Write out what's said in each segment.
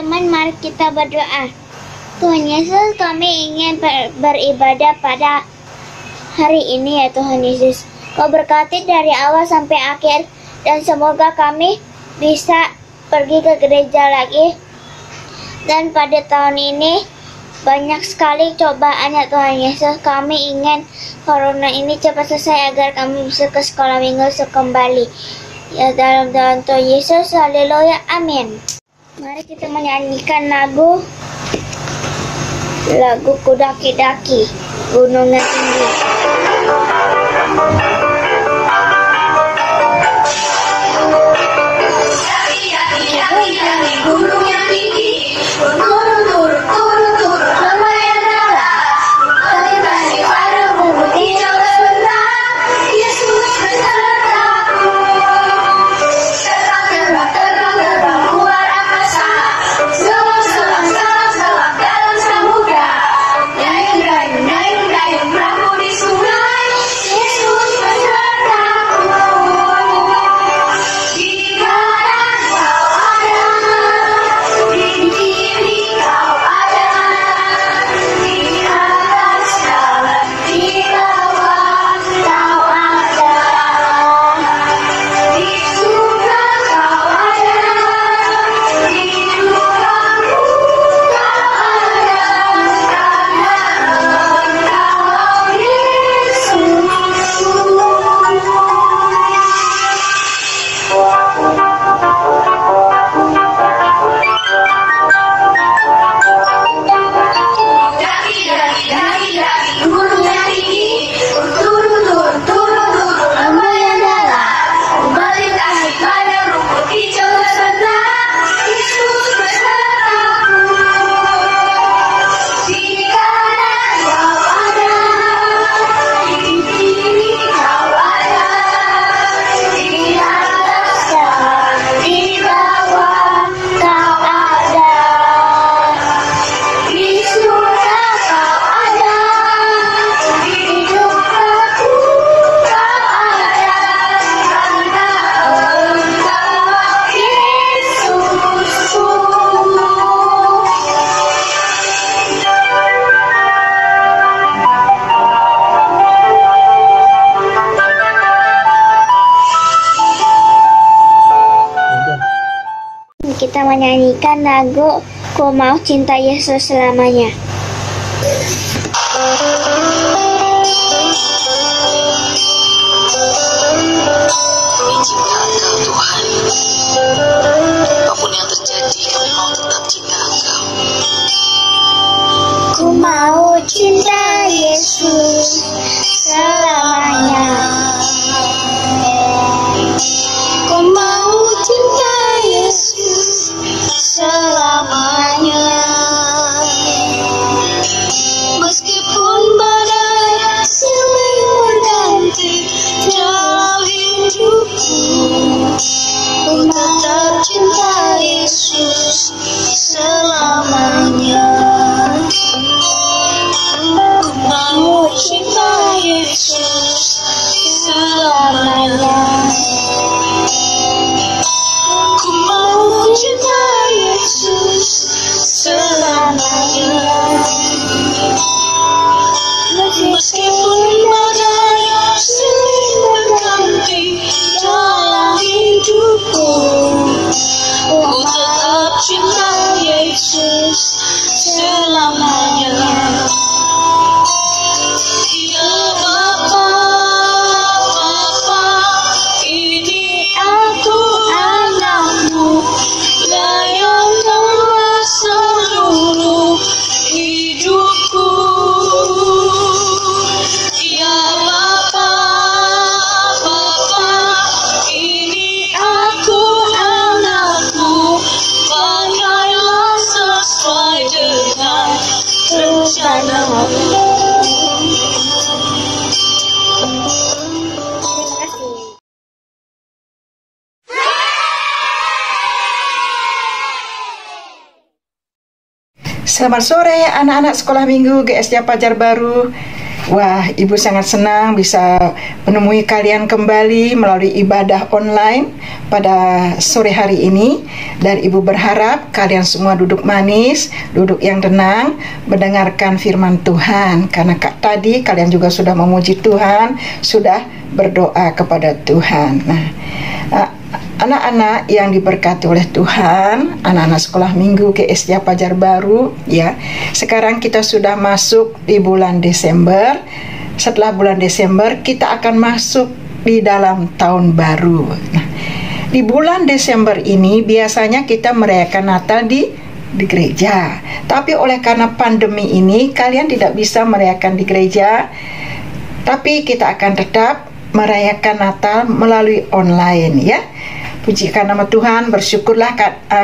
teman-teman, mari kita berdoa. Tuhan Yesus, kami ingin beribadah pada hari ini ya Tuhan Yesus. Kau berkati dari awal sampai akhir, dan semoga kami bisa pergi ke gereja lagi. Dan pada tahun ini banyak sekali cobaan ya Tuhan Yesus. Kami ingin corona ini cepat selesai agar kami bisa ke sekolah minggu kembali. Ya dalam Tuhan Yesus, haleluya, amin. Mari kita menyanyikan lagu Kudaki-daki Gunungan Tinggi. Gunung yang tinggi, turun, lumayan dalam, balik pada bubuk hijau sebentar, Yesus besertaku. Terbang luar angkasa, selam dalam samudra, dayung perahu di sungai, Yesus besertaku. Di kanan kau ada, di kiri kau ada, di atas jalan, di bawah kau ada, di surga kau ada, di dukaku kau ada, karena Engkau Yesus. Daki, gunung yang tinggi, turun, lumayan dalam, melintasi padang rumput hijau sebentar, Yesus besertaku. Di kanan kau ada, di kiri kau ada, di atas jalan, di bawah kau ada, di surga kau ada, di dukaku kau ada, karena Engkau Yesusku. Kita menyanyikan lagu Ku Mau Cinta Yesus Selamanya. Kami cinta Engkau Tuhan. Apapun yang terjadi, kami mau tetap cinta Engkau. Ku mau cinta Yesus selamanya. Ku mau cinta Yesus selamanya. Meskipun badai sering berganti dalam hidupku, ku tetap cinta Yesus selamanya. Ku mau cinta Yesus selamanya. Ku mau cinta Yesus selamanya. Meskipun badai sering berganti dalam hidupku, ku tetap cinta Yesus selamanya. Ya Bapa, ini aku anakmu, layakkanlah seluruh hidupku. Ya Bapa, ini aku anakmu, pakailah sesuai dengan rencana-Mu. Terima kasih. Selamat sore anak-anak sekolah minggu GSJ Pajar Baru. Wah, Ibu sangat senang bisa menemui kalian kembali melalui ibadah online pada sore hari ini. Dan Ibu berharap kalian semua duduk manis, duduk yang tenang, mendengarkan firman Tuhan. Karena tadi kalian juga sudah memuji Tuhan, sudah berdoa kepada Tuhan. Nah, anak-anak yang diberkati oleh Tuhan, anak-anak sekolah minggu GSJ Pajar Baru, ya. Sekarang kita sudah masuk di bulan Desember. Setelah bulan Desember kita akan masuk di dalam tahun baru. Nah, di bulan Desember ini biasanya kita merayakan Natal di gereja. Tapi oleh karena pandemi ini kalian tidak bisa merayakan di gereja. Tapi kita akan tetap merayakan Natal melalui online, ya. Pujikan nama Tuhan, bersyukurlah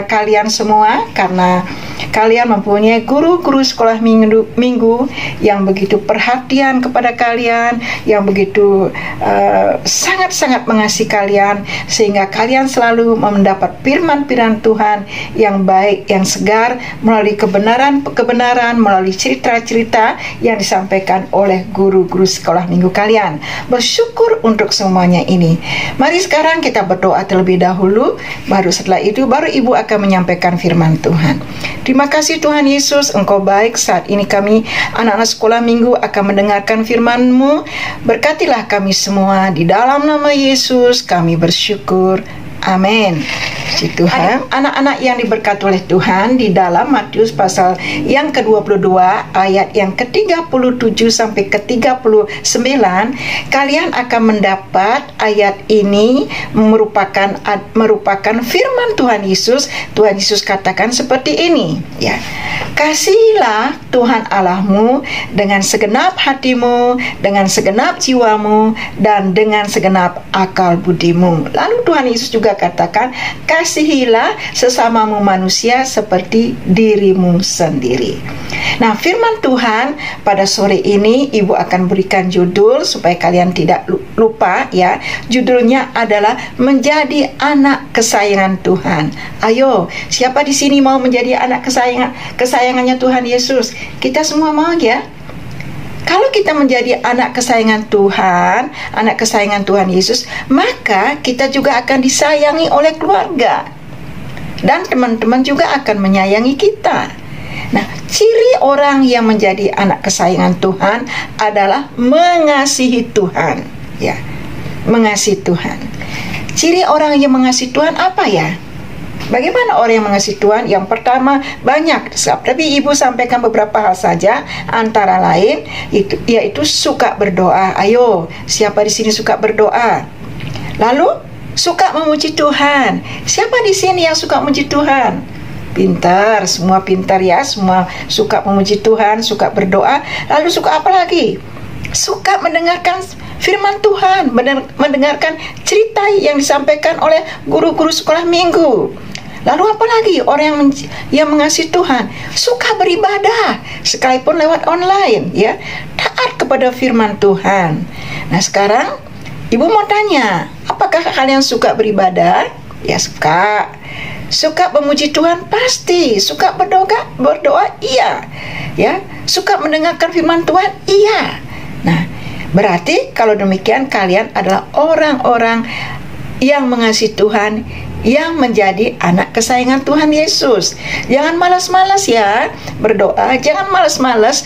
kalian semua karena kalian mempunyai guru-guru sekolah minggu yang begitu perhatian kepada kalian, yang begitu sangat-sangat mengasihi kalian, sehingga kalian selalu mendapat firman-firman Tuhan yang baik, yang segar, melalui kebenaran, melalui cerita-cerita yang disampaikan oleh guru-guru sekolah minggu kalian. Bersyukur untuk semuanya ini. Mari sekarang kita berdoa terlebih dahulu. Baru setelah itu baru Ibu akan menyampaikan firman Tuhan. Terima kasih Tuhan Yesus, Engkau baik. Saat ini kami anak-anak sekolah minggu akan mendengarkan firman-Mu. Berkatilah kami semua, di dalam nama Yesus kami bersyukur. Amin. Puji Tuhan. Anak-anak yang diberkati oleh Tuhan, di dalam Matius pasal yang ke-22 ayat yang ke-37 sampai ke-39, kalian akan mendapat ayat ini merupakan firman Tuhan Yesus. Tuhan Yesus katakan seperti ini, ya. Kasihilah Tuhan Allahmu dengan segenap hatimu, dengan segenap jiwamu, dan dengan segenap akal budimu. Lalu Tuhan Yesus juga katakan, kasihilah sesamamu manusia seperti dirimu sendiri. Nah, firman Tuhan pada sore ini Ibu akan berikan judul supaya kalian tidak lupa, ya. Judulnya adalah menjadi anak kesayangan Tuhan. Ayo, siapa di sini mau menjadi anak kesayangannya Tuhan Yesus? Kita semua mau, ya. Kalau kita menjadi anak kesayangan Tuhan Yesus, maka kita juga akan disayangi oleh keluarga. Dan teman-teman juga akan menyayangi kita. Nah, ciri orang yang menjadi anak kesayangan Tuhan adalah mengasihi Tuhan, ya. Mengasihi Tuhan. Ciri orang yang mengasihi Tuhan apa, ya? Bagaimana orang yang mengasihi Tuhan? Yang pertama, banyak, tapi Ibu sampaikan beberapa hal saja, antara lain yaitu suka berdoa. Ayo, siapa di sini suka berdoa? Lalu suka memuji Tuhan. Siapa di sini yang suka memuji Tuhan? Pintar, semua pintar, ya. Semua suka memuji Tuhan, suka berdoa. Lalu suka apa lagi? Suka mendengarkan firman Tuhan, mendengarkan cerita yang disampaikan oleh guru-guru sekolah minggu. Lalu apa lagi? Orang yang mengasihi Tuhan suka beribadah sekalipun lewat online, ya. Taat kepada firman Tuhan. Nah, sekarang Ibu mau tanya, apakah kalian suka beribadah? Ya, suka. Suka memuji Tuhan? Pasti. Suka berdoa? Iya. Ya, suka mendengarkan firman Tuhan? Iya. Nah, berarti kalau demikian kalian adalah orang-orang yang mengasihi Tuhan, yang menjadi anak kesayangan Tuhan Yesus. Jangan malas-malas, ya, berdoa. Jangan malas-malas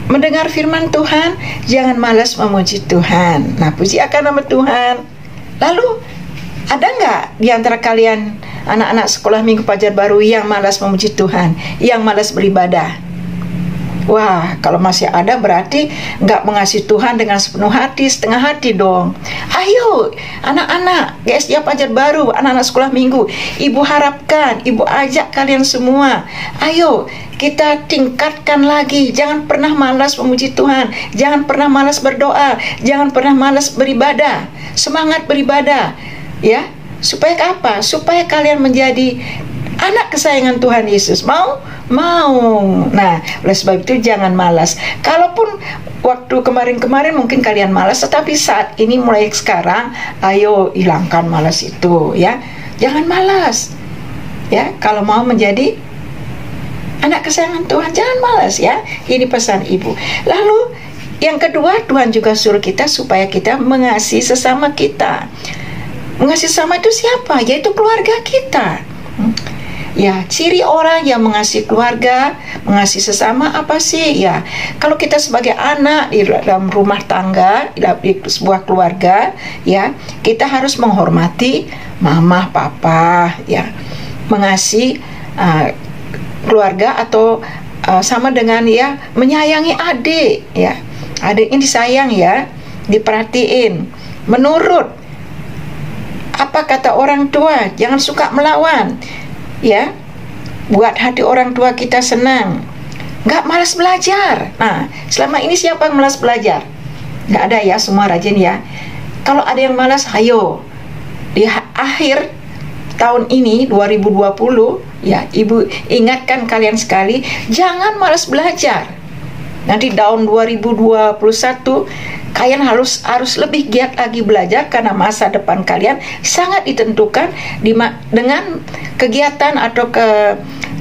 mendengar firman Tuhan. Jangan malas memuji Tuhan. Nah, puji akan nama Tuhan. Lalu, ada nggak di antara kalian anak-anak sekolah minggu Pajar Baru yang malas memuji Tuhan, yang malas beribadah? Wah, kalau masih ada berarti nggak mengasihi Tuhan dengan sepenuh hati, setengah hati dong. Ayo, anak-anak GSJ Pajar Baru, anak-anak sekolah minggu, Ibu harapkan, Ibu ajak kalian semua. Ayo, kita tingkatkan lagi. Jangan pernah malas memuji Tuhan. Jangan pernah malas berdoa. Jangan pernah malas beribadah. Semangat beribadah, ya. Supaya apa? Supaya kalian menjadi anak kesayangan Tuhan Yesus. Mau? Nah, oleh sebab itu jangan malas. Kalaupun waktu kemarin-kemarin mungkin kalian malas, tetapi saat ini mulai sekarang, ayo hilangkan malas itu, ya. Jangan malas, ya. Kalau mau menjadi anak kesayangan Tuhan, jangan malas, ya. Ini pesan Ibu. Lalu Yang kedua, Tuhan juga suruh kita supaya kita mengasihi sesama kita. Mengasihi sesama itu siapa? Yaitu keluarga kita. Ya, ciri orang yang mengasihi keluarga, mengasihi sesama apa sih? Ya, kalau kita sebagai anak di dalam rumah tangga, di sebuah keluarga, ya, kita harus menghormati mama, papa, ya, mengasihi keluarga atau sama dengan ya menyayangi adik, ya, adiknya disayang, ya, diperhatiin, menurut apa kata orang tua, jangan suka melawan. Ya, buat hati orang tua kita senang, nggak malas belajar. Nah, selama ini siapa yang malas belajar? Nggak ada ya, semua rajin ya. Kalau ada yang malas, ayo di akhir tahun ini 2020 ya, Ibu ingatkan kalian sekali, jangan malas belajar. Nanti tahun 2021 kalian harus lebih giat lagi belajar, karena masa depan kalian sangat ditentukan dengan kegiatan atau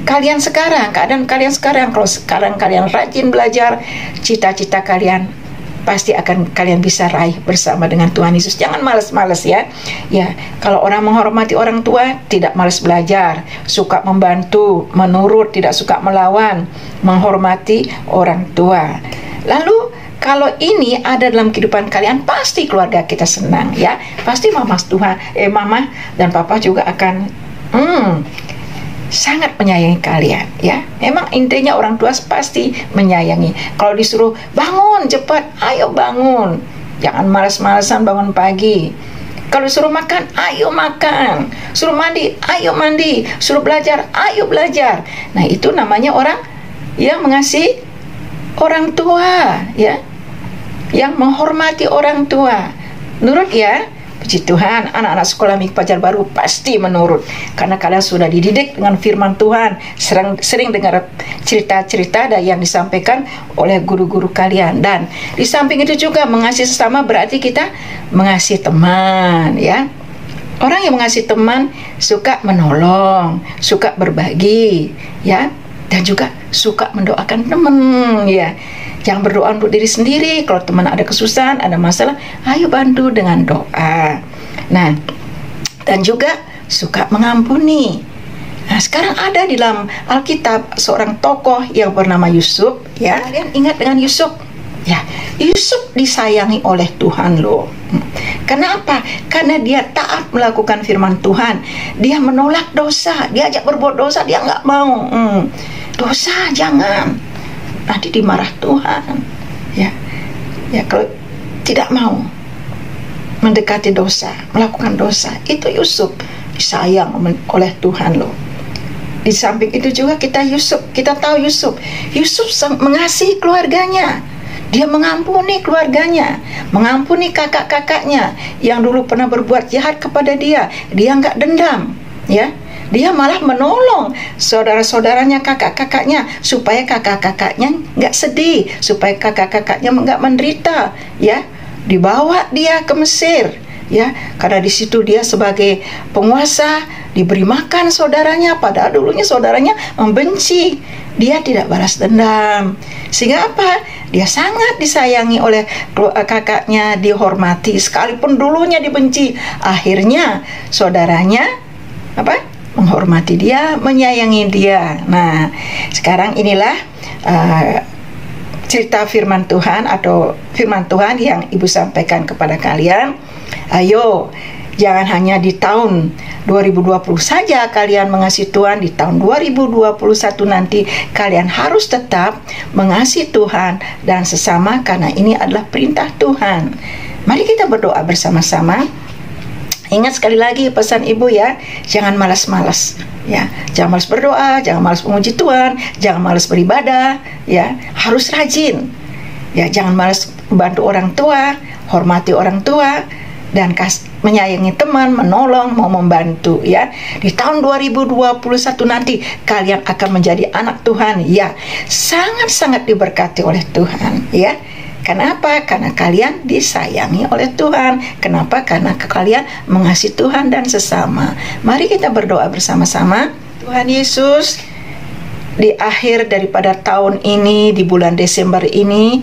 kalian sekarang, keadaan kalian sekarang. Kalau sekarang kalian rajin belajar, cita-cita kalian pasti akan kalian bisa raih bersama dengan Tuhan Yesus. Jangan malas-malas ya. Ya, kalau orang menghormati orang tua, tidak malas belajar, suka membantu, menurut, tidak suka melawan, menghormati orang tua. Lalu kalau ini ada dalam kehidupan kalian, pasti keluarga kita senang ya. Pasti mama dan papa juga akan sangat menyayangi kalian ya. Memang intinya orang tua pasti menyayangi. Kalau disuruh bangun cepat, ayo bangun. Jangan malas-malasan bangun pagi. Kalau disuruh makan, ayo makan. Suruh mandi, ayo mandi. Suruh belajar, ayo belajar. Nah, itu namanya orang yang mengasihi orang tua ya, yang menghormati orang tua. Nurut ya. Puji Tuhan, anak-anak sekolah minggu Pajar Baru pasti menurut, karena kalian sudah dididik dengan firman Tuhan, sering dengar cerita-cerita yang disampaikan oleh guru-guru kalian. Dan di samping itu juga mengasihi sesama berarti kita mengasihi teman ya. Orang yang mengasihi teman suka menolong, suka berbagi ya, dan juga suka mendoakan teman ya. Jangan berdoa untuk diri sendiri. Kalau teman ada kesusahan, ada masalah, ayo bantu dengan doa. Nah, dan juga suka mengampuni. Nah, sekarang ada di dalam Alkitab seorang tokoh yang bernama Yusuf ya. Kalian ingat dengan Yusuf? Ya, Yusuf disayangi oleh Tuhan loh. Kenapa? Karena dia taat melakukan firman Tuhan. Dia menolak dosa, diajak berbuat dosa, dia nggak mau. Dosa jangan, nanti dimarah Tuhan ya. Ya, kalau tidak mau mendekati dosa, melakukan dosa, itu Yusuf disayang oleh Tuhan loh. Di samping itu juga kita tahu Yusuf mengasihi keluarganya. Dia mengampuni keluarganya, mengampuni kakak-kakaknya yang dulu pernah berbuat jahat kepada dia. Dia nggak dendam ya. Dia malah menolong saudara-saudaranya, kakak-kakaknya, supaya kakak-kakaknya nggak sedih, supaya kakak-kakaknya nggak menderita ya. Dibawa dia ke Mesir ya, karena di situ dia sebagai penguasa diberi makan saudaranya, padahal dulunya saudaranya membenci. Dia tidak balas dendam, sehingga apa? Dia sangat disayangi oleh kakaknya, dihormati sekalipun dulunya dibenci. Akhirnya saudaranya menghormati dia, menyayangi dia. Nah, sekarang inilah cerita firman Tuhan atau firman Tuhan yang Ibu sampaikan kepada kalian. Ayo, jangan hanya di tahun 2020 saja kalian mengasihi Tuhan, di tahun 2021 nanti kalian harus tetap mengasihi Tuhan dan sesama, karena ini adalah perintah Tuhan. Mari kita berdoa bersama-sama. Ingat sekali lagi pesan Ibu ya, jangan malas-malas ya, jangan malas berdoa, jangan malas memuji Tuhan, jangan malas beribadah ya, harus rajin ya, jangan malas bantu orang tua, hormati orang tua, dan menyayangi teman, menolong, mau membantu ya. Di tahun 2021 nanti kalian akan menjadi anak Tuhan ya, sangat-sangat diberkati oleh Tuhan ya. Kenapa? Karena kalian disayangi oleh Tuhan. Kenapa? Karena kalian mengasihi Tuhan dan sesama. Mari kita berdoa bersama-sama. Tuhan Yesus, di akhir daripada tahun ini, di bulan Desember ini,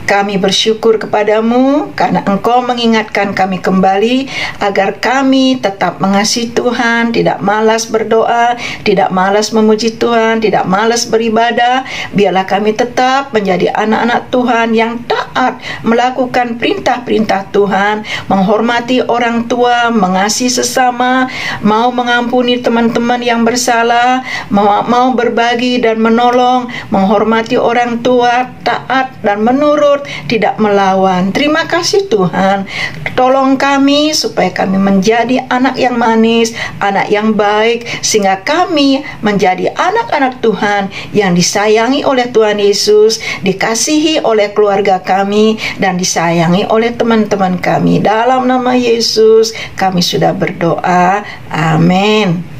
Kami bersyukur kepadamu karena Engkau mengingatkan kami kembali agar kami tetap mengasihi Tuhan, tidak malas berdoa, tidak malas memuji Tuhan, tidak malas beribadah. Biarlah kami tetap menjadi anak-anak Tuhan yang taat melakukan perintah-perintah Tuhan, menghormati orang tua, mengasihi sesama, mau mengampuni teman-teman yang bersalah, mau berbagi dan menolong, menghormati orang tua, taat dan menurut, tidak melawan. Terima kasih Tuhan. Tolong kami supaya kami menjadi anak yang manis, anak yang baik, sehingga kami menjadi anak-anak Tuhan yang disayangi oleh Tuhan Yesus, dikasihi oleh keluarga kami, dan disayangi oleh teman-teman kami. Dalam nama Yesus kami sudah berdoa. Amin.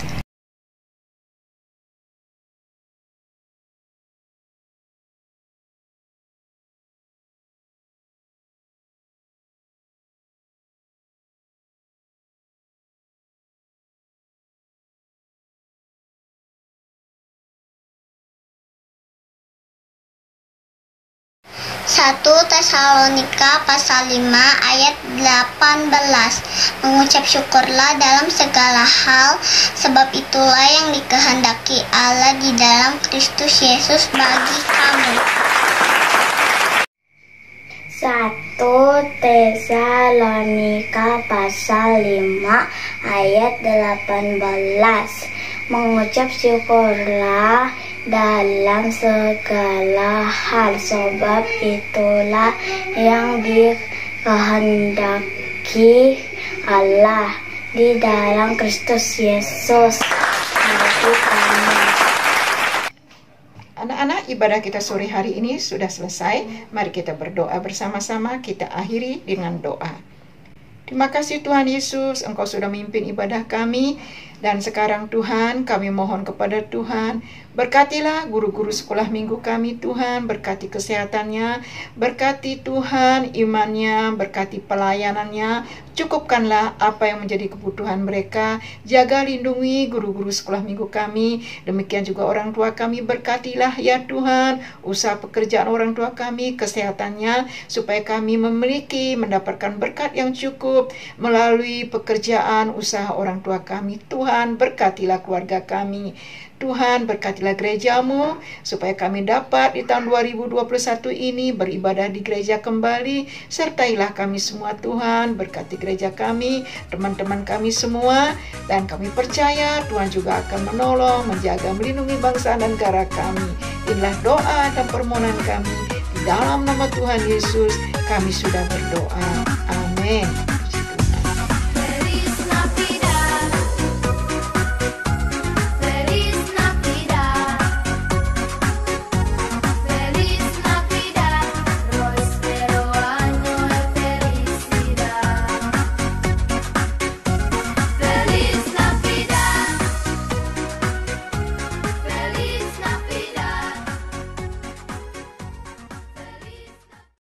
Satu Tesalonika pasal 5 ayat 18. Mengucap syukurlah dalam segala hal, sebab itulah yang dikehendaki Allah di dalam Kristus Yesus bagi kamu. 1 Tesalonika pasal 5 ayat 18. Mengucap syukurlah dalam segala hal, sebab itulah yang dikehendaki Allah di dalam Kristus Yesus bagi kami. Anak-anak, ibadah kita sore hari ini sudah selesai. Mari kita berdoa bersama-sama. Kita akhiri dengan doa. Terima kasih Tuhan Yesus, Engkau sudah memimpin ibadah kami. Dan sekarang Tuhan, kami mohon kepada Tuhan, berkatilah guru-guru sekolah minggu kami Tuhan, berkati kesehatannya, berkati Tuhan imannya, berkati pelayanannya, cukupkanlah apa yang menjadi kebutuhan mereka, jaga lindungi guru-guru sekolah minggu kami, demikian juga orang tua kami, berkatilah ya Tuhan, usaha pekerjaan orang tua kami, kesehatannya, supaya kami mendapatkan berkat yang cukup melalui pekerjaan usaha orang tua kami. Tuhan, berkatilah keluarga kami. Tuhan, berkatilah gerejamu, supaya kami dapat di tahun 2021 ini beribadah di gereja kembali. Sertailah kami semua Tuhan, berkati gereja kami, teman-teman kami semua, dan kami percaya Tuhan juga akan menolong, menjaga, melindungi bangsa dan negara kami. Inilah doa dan permohonan kami. Di dalam nama Tuhan Yesus, kami sudah berdoa. Amin.